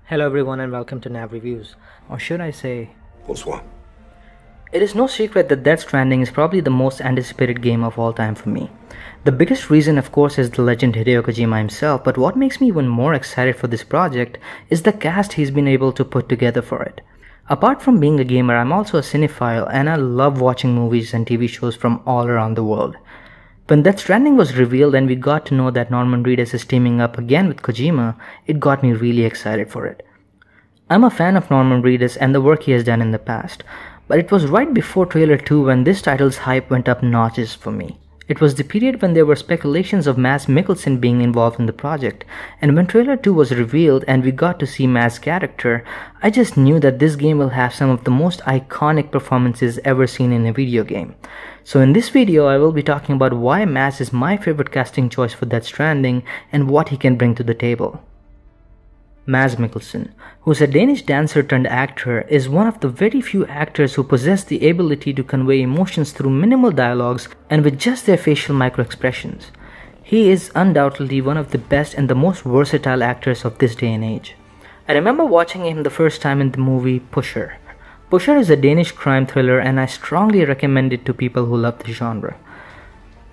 Hello everyone and welcome to Nav Reviews, or should I say, Bonsoir. it is no secret that Death Stranding is probably the most anticipated game of all time for me. The biggest reason of course is the legend Hideo Kojima himself, but what makes me even more excited for this project is the cast he's been able to put together for it. Apart from being a gamer, I'm also a cinephile and I love watching movies and TV shows from all around the world. When Death Stranding was revealed and we got to know that Norman Reedus is teaming up again with Kojima, it got me really excited for it. I'm a fan of Norman Reedus and the work he has done in the past, but it was right before Trailer 2 when this title's hype went up notches for me. It was the period when there were speculations of Mads Mikkelsen being involved in the project, and when Trailer 2 was revealed and we got to see Mads' character, I just knew that this game will have some of the most iconic performances ever seen in a video game. So in this video I will be talking about why Mads is my favorite casting choice for Death Stranding and what he can bring to the table. Mads Mikkelsen, who is a Danish dancer turned actor, is one of the very few actors who possess the ability to convey emotions through minimal dialogues and with just their facial microexpressions. He is undoubtedly one of the best and the most versatile actors of this day and age. I remember watching him the first time in the movie Pusher. Pusher is a Danish crime thriller and I strongly recommend it to people who love the genre.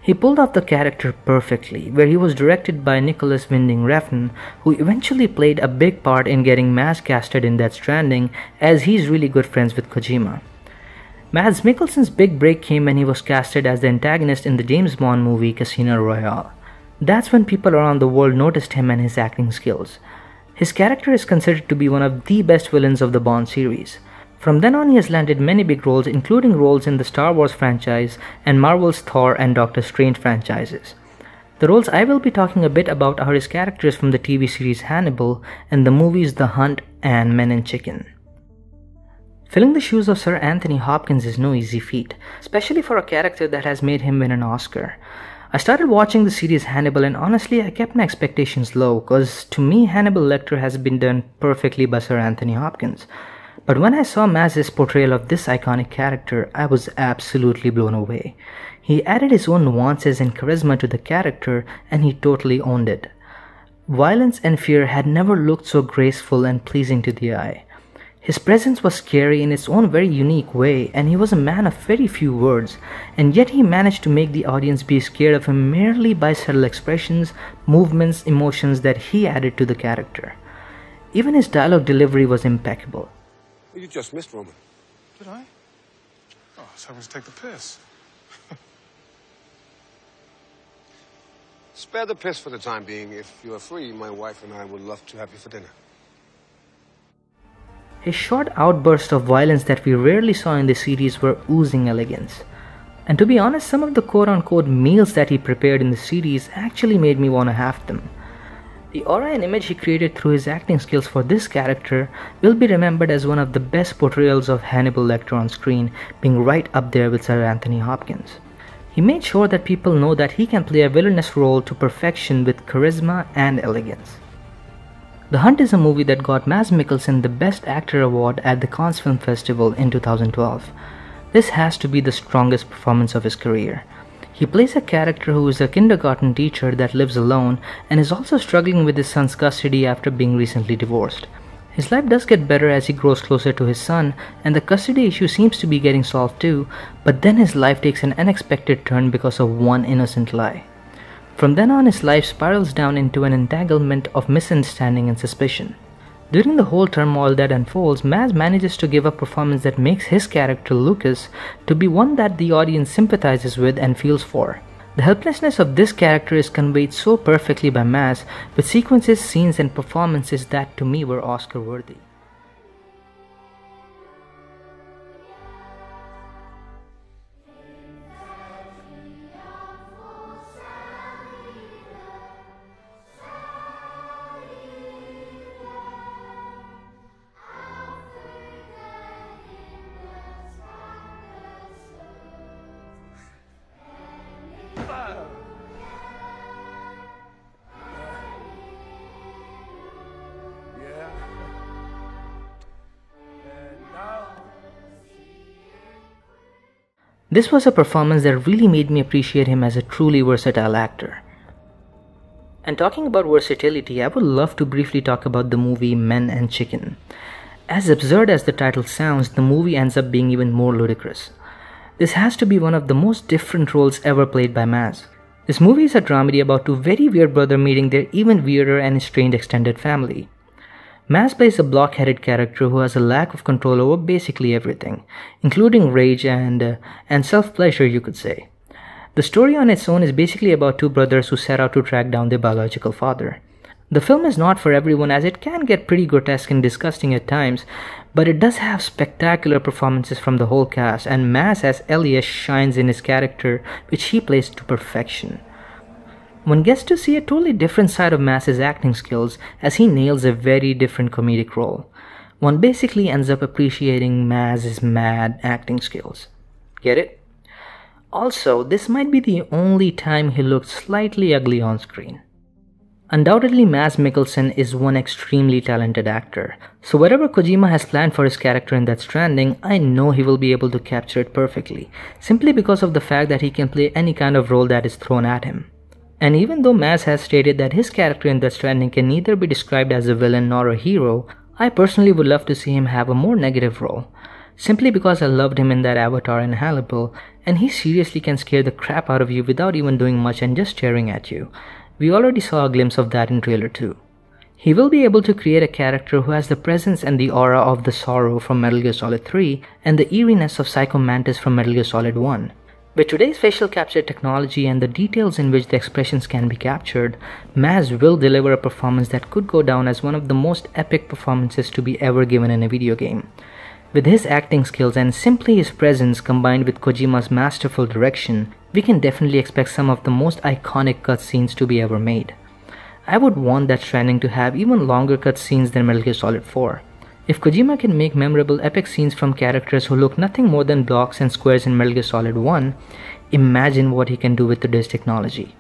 He pulled off the character perfectly, where he was directed by Nicholas Winding Refn, who eventually played a big part in getting Mads casted in Death Stranding, as he's really good friends with Kojima. Mads Mikkelsen's big break came when he was casted as the antagonist in the James Bond movie Casino Royale. That's when people around the world noticed him and his acting skills. His character is considered to be one of the best villains of the Bond series. From then on he has landed many big roles, including roles in the Star Wars franchise and Marvel's Thor and Doctor Strange franchises. The roles I will be talking a bit about are his characters from the TV series Hannibal and the movies The Hunt and Men in Chicken. Filling the shoes of Sir Anthony Hopkins is no easy feat, especially for a character that has made him win an Oscar. I started watching the series Hannibal and honestly I kept my expectations low, cause to me Hannibal Lecter has been done perfectly by Sir Anthony Hopkins. But when I saw Mads' portrayal of this iconic character, I was absolutely blown away. He added his own nuances and charisma to the character and he totally owned it. Violence and fear had never looked so graceful and pleasing to the eye. His presence was scary in its own very unique way and he was a man of very few words, and yet he managed to make the audience be scared of him merely by subtle expressions, movements, emotions that he added to the character. Even his dialogue delivery was impeccable. You just missed, Roman. Did I? Oh, I was having to take the piss. Spare the piss for the time being. If you are free, my wife and I would love to have you for dinner. His short outbursts of violence that we rarely saw in the series were oozing elegance. And to be honest, some of the quote-unquote meals that he prepared in the series actually made me want to have them. The aura and image he created through his acting skills for this character will be remembered as one of the best portrayals of Hannibal Lecter on screen, being right up there with Sir Anthony Hopkins. He made sure that people know that he can play a villainous role to perfection with charisma and elegance. The Hunt is a movie that got Mads Mikkelsen the Best Actor award at the Cannes Film Festival in 2012. This has to be the strongest performance of his career. He plays a character who is a kindergarten teacher that lives alone and is also struggling with his son's custody after being recently divorced. His life does get better as he grows closer to his son and the custody issue seems to be getting solved too, but then his life takes an unexpected turn because of one innocent lie. From then on his life spirals down into an entanglement of misunderstanding and suspicion. During the whole turmoil that unfolds, Mads manages to give a performance that makes his character Lucas to be one that the audience sympathizes with and feels for. The helplessness of this character is conveyed so perfectly by Mads, with sequences, scenes and performances that to me were Oscar worthy. This was a performance that really made me appreciate him as a truly versatile actor. And talking about versatility, I would love to briefly talk about the movie Men and Chicken. As absurd as the title sounds, the movie ends up being even more ludicrous. This has to be one of the most different roles ever played by Mads. This movie is a dramedy about two very weird brothers meeting their even weirder and estranged extended family. Mads plays a block-headed character who has a lack of control over basically everything, including rage and self-pleasure, you could say. The story on its own is basically about two brothers who set out to track down their biological father. The film is not for everyone as it can get pretty grotesque and disgusting at times, but it does have spectacular performances from the whole cast, and Mads as Elias shines in his character, which he plays to perfection. One gets to see a totally different side of Mads' acting skills as he nails a very different comedic role. One basically ends up appreciating Mads' mad acting skills. Get it? Also, this might be the only time he looked slightly ugly on screen. Undoubtedly, Mads Mikkelsen is one extremely talented actor, so whatever Kojima has planned for his character in Death Stranding, I know he will be able to capture it perfectly, simply because of the fact that he can play any kind of role that is thrown at him. And even though Mads has stated that his character in Death Stranding can neither be described as a villain nor a hero, I personally would love to see him have a more negative role. Simply because I loved him in that Avatar and Hannibal, and he seriously can scare the crap out of you without even doing much and just staring at you. We already saw a glimpse of that in trailer 2. He will be able to create a character who has the presence and the aura of the Sorrow from Metal Gear Solid 3 and the eeriness of Psycho Mantis from Metal Gear Solid 1. With today's facial capture technology and the details in which the expressions can be captured, Mads will deliver a performance that could go down as one of the most epic performances to be ever given in a video game. With his acting skills and simply his presence combined with Kojima's masterful direction, we can definitely expect some of the most iconic cutscenes to be ever made. I would want Death Stranding to have even longer cutscenes than Metal Gear Solid 4. If Kojima can make memorable epic scenes from characters who look nothing more than blocks and squares in Metal Gear Solid 1, imagine what he can do with today's technology.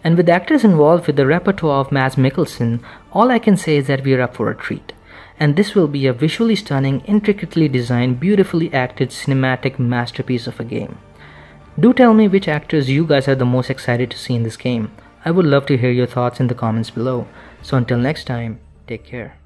And with actors involved with the repertoire of Mads Mikkelsen, all I can say is that we are up for a treat. And this will be a visually stunning, intricately designed, beautifully acted cinematic masterpiece of a game. Do tell me which actors you guys are the most excited to see in this game. I would love to hear your thoughts in the comments below. So until next time, take care.